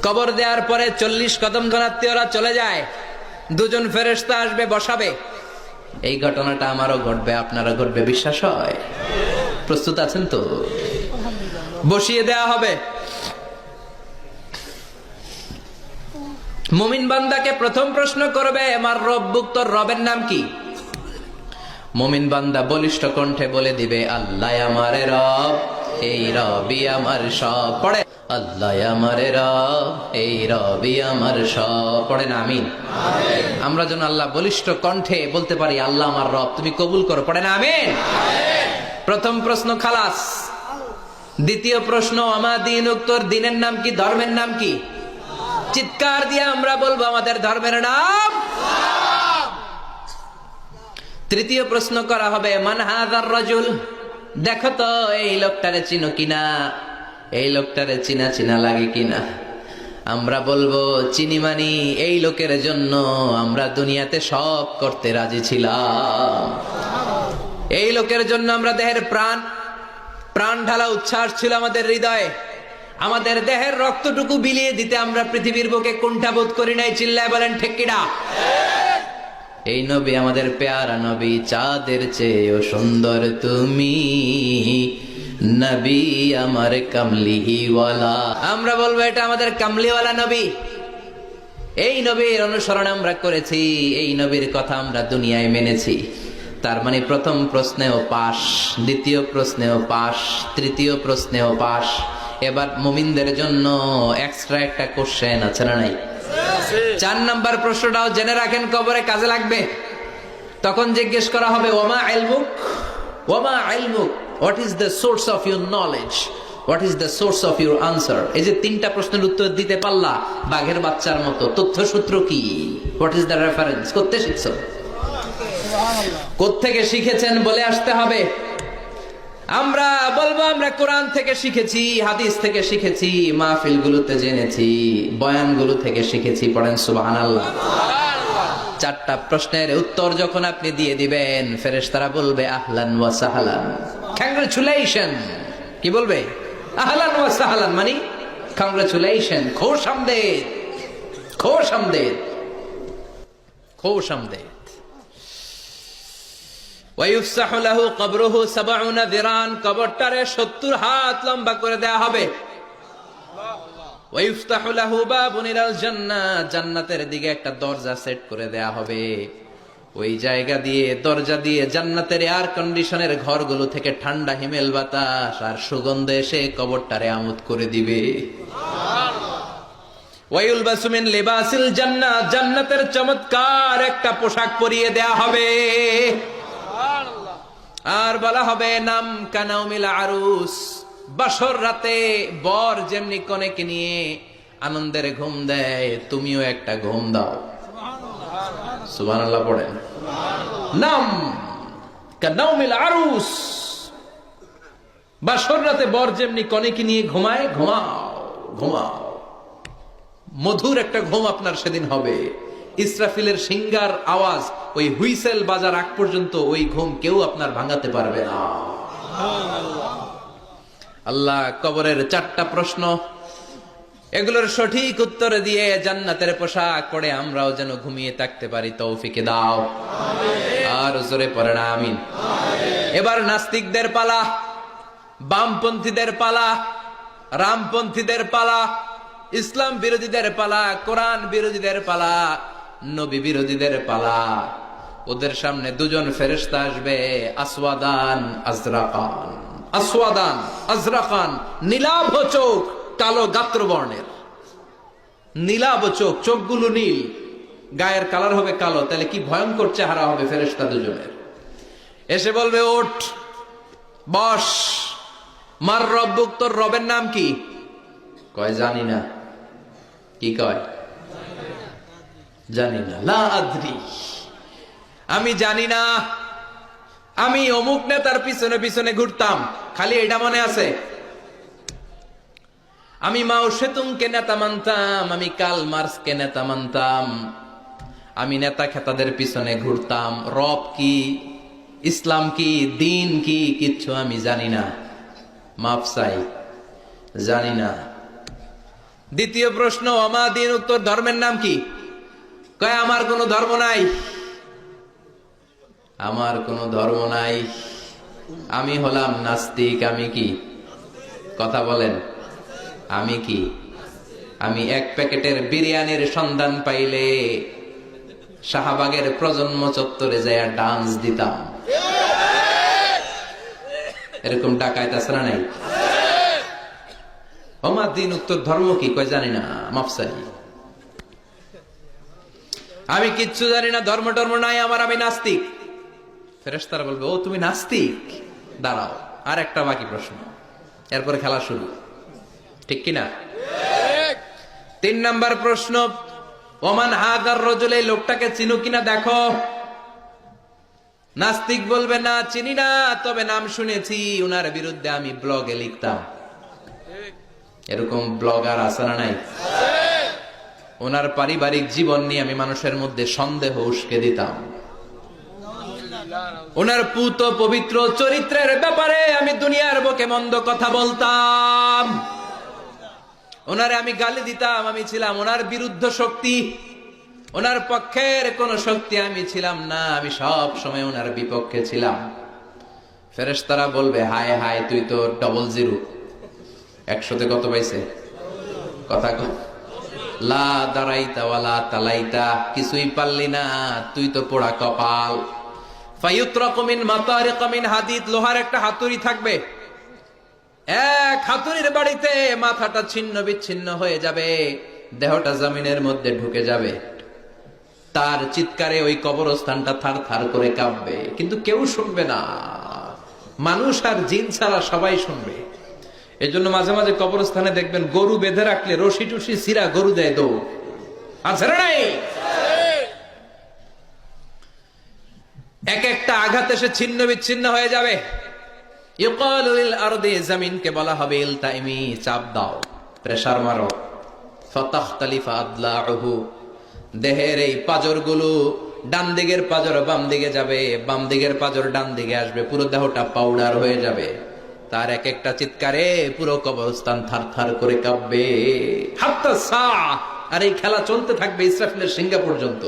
কবর দেওয়ার পরে 40 কদম ঘনাত্মীয়রা চলে যায়, দুজন ফেরেশতা আসবে, বসাবে। এই ঘটনাটা আমারও ঘটবে, আপনারও ঘটবে, বিশ্বাস হয়? প্রস্তুত আছেন তো? বসিয়ে দেয়া হবে। মুমিন বান্দাকে প্রথম প্রশ্ন করবে, আমার রব্বুক, তোর রবের নাম কি? মুমিন বান্দা বলিষ্ঠ কণ্ঠে বলে দিবে, আল্লাহ আমারে রব, এই রবি আমার সব। পড়ে, আল্লাহ আমারে রব, এই রবি আমার সব। পড়েন আমিন। আমরা যেন আল্লাহ বলিষ্ঠ কণ্ঠে বলতে পারি, আল্লাহ আমার রব, তুমি কবুল করো। পড়েন আমিন। প্রথম প্রশ্ন খালাস। দ্বিতীয় প্রশ্ন, আমা দীনুক, তোর দিনের নাম কি, ধর্মের নাম কি? চিৎকার দিয়ে আমরা বলবো, আমাদের ধর্মের নাম। তৃতীয় প্রশ্ন করা হবে, মান হাযার রাজুল, দেখো তো এই লোকটারে চিনো কিনা, এই লোকটারে চিনা চিনা লাগে কিনা। আমরা বলবো, চিনি মানি, এই লোকের জন্য আমরা দুনিয়াতে সব করতে রাজি ছিলাম। এই লোকের জন্য আমরা দেহের প্রাণ ঢালা উচ্ছ্বাস ছিল আমাদের হৃদয়ে। আমাদের দেহের রক্তটুকু বিলিয়ে দিতে আমরা পৃথিবীর বুকে কুণ্ঠাবোধ করি নাই। চিল্লায় বলেন ঠিক কিনা? এই নবী আমাদের পেয়ারা নবী, চাঁদের চেয়েও সুন্দর তুমি নবী আমার কামলিওয়ালা। আমরা বলবো, এটা আমাদের কামলিওয়ালা নবী। এই নবীর অনুসরণ আমরা করেছি, এই নবীর কথা আমরা দুনিয়ায় মেনেছি। তার মানে প্রথম প্রশ্নেও পাস, দ্বিতীয় প্রশ্নেও পাস, তৃতীয় প্রশ্নেও পাস। এবার মুমিনদের জন্য এক্সট্রা একটা কোশ্চেন আছে না নাই? 4 নাম্বার প্রশ্নটাও জেনে রাখেন, কবরে কাজে লাগবে। তখন জিজ্ঞেস করা হবে, ওমা ইলমুক, ওমা ইলমুক, what is the source of your knowledge, what is the source of your answer. এই যে 3টা প্রশ্নের উত্তর দিতে পারলা বাঘের বাচ্চার মতো, তথ্যসূত্র কি, হোয়াট ইজ দ্য রেফারেন্স, করতে শিখছো, কোত্থেকে শিখেছেন বলে আসতে হবে। আমরা বলবো, আমরা কোরআন থেকে শিখেছি, হাদিস থেকে শিখেছি, মাহফিলগুলোতে জেনেছি, বয়ানগুলো থেকে শিখেছি। পড়েন সুবহানাল্লাহ। 4টা প্রশ্নের উত্তর যখন আপনি দিয়ে দিবেন, ফেরেশতারা বলবে আহলান ওয়া সাহলান, কংগ্রাচুলেশন। কি বলবে? আহলান ওয়া সাহলান, মানে কংগ্রাচুলেশন, খোশ আমদেদ, খোশ আমদেদ, খোশ আমদেদ। ওয়ায়ুফসাহু লাহু কবরুহু 70 যিরান, কবরটারে 70 হাত লম্বা করে দেয়া হবে। ওয়ায়ুফতাহু লাহু বাবুন ইলাল জান্নাহ, জান্নাতের দিকে একটা দরজা সেট করে দেয়া হবে। ওই জায়গা দিয়ে, দরজা দিয়ে জান্নাতের এয়ার কন্ডিশনের ঘরগুলো থেকে ঠান্ডা হিমেল বাতাস আর সুগন্ধ এসে কবরটারে আমোদ করে দিবে। ওয়ায়ুলবাসু মিন লিবাসিল জান্নাহ, জান্নাতের চমৎকার একটা পোশাক পরিয়ে দেয়া হবে। আর বলা হবে, নাম কানাউমিল আরুস, বাসর রাতে বর যেমনি কনেকে নিয়ে আনন্দের ঘুম দেয়, তুমিও একটা ঘুম দাও। সুবহানাল্লাহ পড়েন। নাম কানাউমিল আরুস, বাসর রাতে বর যেমনি কনেকে নিয়ে ঘুমায়, ঘুমাও ঘুমাও। মধুর একটা ঘুম আপনার সেদিন হবে। ইসরাফিলের সিঙ্গার আওয়াজ, ওই হুইসেল বাজার আগ পর্যন্ত ওই ঘুম কেউ আপনার ভাঙাতে পারবে না। আল্লাহ কবরের 4টা প্রশ্ন, এগুলোর সঠিক উত্তর দিয়ে জান্নাতের পোশাক পরে আমরাও যেন ঘুমিয়ে থাকতে পারি, তৌফিকে দাও। আর জোরে পড়েন আমিন। এবার নাস্তিকদের পালা, বামপন্থীদের পালা, রামপন্থীদের পালা, ইসলাম বিরোধীদের পালা, কোরআন বিরোধীদের পালা, নবী বিরোধীদের পালা। ওদের সামনে 2জন ফেরেশতা আসবে, আসওয়াদান আজরাকান, আসওয়াদান আজরাকান, নীলাভ চোখ, কালো গাত্র বর্ণের, নীলাভ চোখ, চোখগুলো নীল, গায়ের কালার হবে কালো। তাহলে কি ভয়ঙ্কর চেহারা হবে ফেরেশতা 2জনের। এসে বলবে, ওঠ, বস, মার রব্বুক, তোর রবের নাম কি? কয় জানি না। কি কয়? জানি না। লা আদরি, আমি জানি না। আমি অমুক নেতার পিছনে পিছনে ঘুরতাম, খালি এটা মনে আছে। আমি মাও সেতুংকে নেতা মানতাম, আমি কার্ল মার্কসকে নেতা মানতাম, আমি নেতা খেতাদের পিছনে ঘুরতাম। রব কি, ইসলাম কি, দিন কি, কিচ্ছু আমি জানি না। মাফ চাই, জানি না। দ্বিতীয় প্রশ্ন, ওমা দিন, উত্তর ধর্মের নাম কি? কয় আমার কোনো ধর্ম নাই, আমার কোনো ধর্ম নাই, আমি হলাম নাস্তিক। আমি কি? কথা বলেন, আমি কি? আমি এক প্যাকেটের বিরিয়ানির সন্ধান পাইলে শাহবাগের প্রজন্ম চত্বরে যায় ডান্স দিতাম। এরকম ডাকায় তাছাড়া নাই। ওমার দিন, উত্তর ধর্ম কি? কয় জানি না, মাফসাই, আমি কিচ্ছু জানি না, ধর্ম টর্ম নাই আমার, আমি নাস্তিক। ফেরেশতারা বলবে, ও তুমি নাস্তিক, দাঁড়াও, আর একটা বাকি প্রশ্ন, এরপরে খেলা শুরু। ঠিক কিনা? 3 নাম্বার প্রশ্ন, ওমান হাদার রজুল, এই লোকটাকে চিনো কিনা দেখো। নাস্তিক বলবে, না চিনি না, তবে নাম শুনেছি, উনার বিরুদ্ধে আমি ব্লগে লিখতাম। এরকম ব্লগার আছে না নাই? ওনার পারিবারিক জীবন নিয়ে আমি মানুষের মধ্যে সন্দেহ উস্কে দিতাম। ওনার পুত পবিত্র চরিত্রের ব্যাপারে আমি দুনিয়ার বুকে মন্দ কথা বলতাম। ওনারে আমি গালি দিতাম। আমি ছিলাম ওনার বিরুদ্ধ শক্তি, ওনার পক্ষের কোন শক্তি আমি ছিলাম না, আমি সব সময় ওনার বিপক্ষে ছিলাম। ফেরেশতারা বলবে, হায় হায়, তুই তো 00, 100তে কত পাইছে? কথা কর। লা দারাইতা ওয়ালা তালাইতা, কিছুই পারলি না, তুই তো পোড়া কপাল। ফায়ুতরাকু মিন মাতারিক মিন হাদিদ, লোহার একটা হাতুড়ি থাকবে, এক হাতুড়ির বাড়িতে মাথাটা ছিন্ন বিচ্ছিন্ন হয়ে যাবে, দেহটা জমিনের মধ্যে ঢুকে যাবে, তার চিৎকারে ওই কবরস্থানটা থার থার করে কাঁপবে, কিন্তু কেউ শুনবে না, মানুষ আর জিন ছাড়া সবাই শুনবে। এই জন্য মাঝে মাঝে কবরস্থানে দেখবেন গরু বেঁধে রাখলে রশি টুসি সিরা গরু দেয় দৌড়, আছে না নাই? এক একটা আঘাতে সে ছিন্ন বিচ্ছিন্ন হয়ে যাবে। ইউকালু লিল আরদি, জমিনকে বলা হবে, ইলতাইমি, চাপ দাও, প্রেসার মারো। ফাতাখতালিফা আদলাউহু, দেহের এই পাজরগুলো, ডান দিকের পাজর বাম দিকে যাবে, বাম দিকের পাজর ডান দিকে আসবে, পুরো দেহটা পাউডার হয়ে যাবে। তার এক একটা চিৎকারে পুরো কবরস্থান থার থার করে কাঁপবে। হাত্তা সা, আর এই খেলা চলতে থাকবে ইসরাফিলের সিংহা পর্যন্ত।